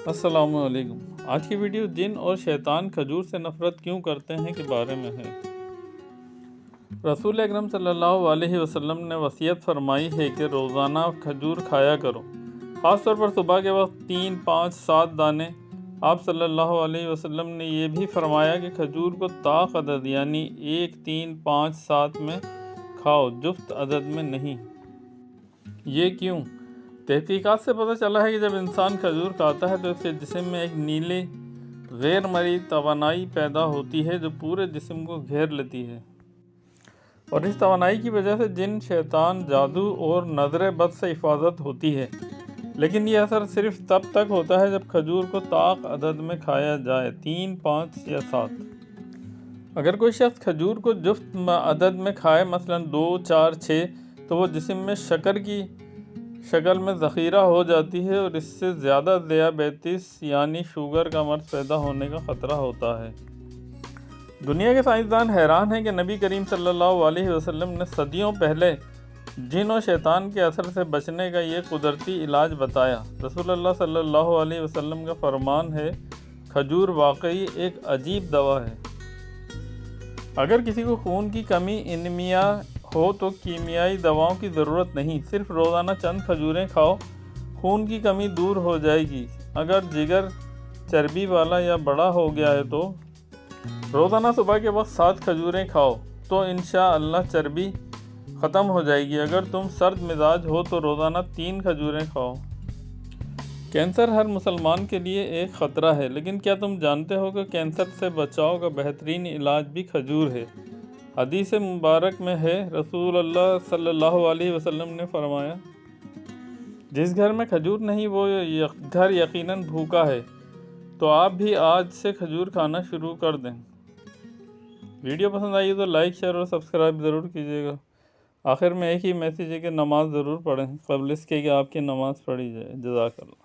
السلام علیکم۔ آج کی ویڈیو جن اور شیطان کھجور سے نفرت کیوں کرتے ہیں کے بارے میں ہے۔ رسول اکرم صلی اللہ علیہ وسلم نے وصیت فرمائی ہے کہ روزانہ کھجور کھایا کرو، خاص طور پر صبح کے وقت 3، 5، 7 دانے۔ آپ صلی اللہ علیہ وسلم نے یہ بھی فرمایا کہ کھجور کو طاق عدد یعنی 1، 3، 5، 7 میں کھاؤ، جفت عدد میں نہیں۔ یہ کیوں؟ تحقیقات سے پتہ چلا ہے کہ جب انسان کھجور کھاتا ہے تو اس کے جسم میں ایک نیلی غیر مرئی توانائی پیدا ہوتی ہے جو پورے جسم کو گھیر لیتی ہے، اور اس توانائی کی وجہ سے جن، شیطان، جادو اور نظر بد سے حفاظت ہوتی ہے۔ لیکن یہ اثر صرف تب تک ہوتا ہے جب کھجور کو طاق عدد میں کھایا جائے، 3، 5 یا 7۔ اگر کوئی شخص کھجور کو جفت عدد میں کھائے، مثلا 2، 4، 6، تو وہ جسم میں شکر کی شکل میں ذخیرہ ہو جاتی ہے اور اس سے زیادہ ذیابیطس یعنی شوگر کا مرض پیدا ہونے کا خطرہ ہوتا ہے۔ دنیا کے سائنسدان حیران ہیں کہ نبی کریم صلی اللہ علیہ وسلم نے صدیوں پہلے جن و شیطان کے اثر سے بچنے کا یہ قدرتی علاج بتایا۔ رسول اللہ صلی اللہ علیہ وسلم کا فرمان ہے، کھجور واقعی ایک عجیب دوا ہے۔ اگر کسی کو خون کی کمی، انیمیا ہو تو کیمیائی دواؤں کی ضرورت نہیں، صرف روزانہ چند کھجوریں کھاؤ، خون کی کمی دور ہو جائے گی۔ اگر جگر چربی والا یا بڑا ہو گیا ہے تو روزانہ صبح کے وقت 7 کھجوریں کھاؤ تو انشاءاللہ چربی ختم ہو جائے گی۔ اگر تم سرد مزاج ہو تو روزانہ 3 کھجوریں کھاؤ۔ کینسر ہر مسلمان کے لیے ایک خطرہ ہے، لیکن کیا تم جانتے ہو کہ کینسر سے بچاؤ کا بہترین علاج بھی کھجور ہے؟ حدیث مبارک میں ہے، رسول اللہ صلی اللہ علیہ وسلم نے فرمایا، جس گھر میں کھجور نہیں وہ گھر یقیناً بھوکا ہے۔ تو آپ بھی آج سے کھجور کھانا شروع کر دیں۔ ویڈیو پسند آئی تو لائک، شیئر اور سبسکرائب ضرور کیجیے گا۔ آخر میں ایک ہی میسیج ہے کہ نماز ضرور پڑھیں قبل اس کے کہ آپ کی نماز پڑھی جائے۔ جزاک اللہ۔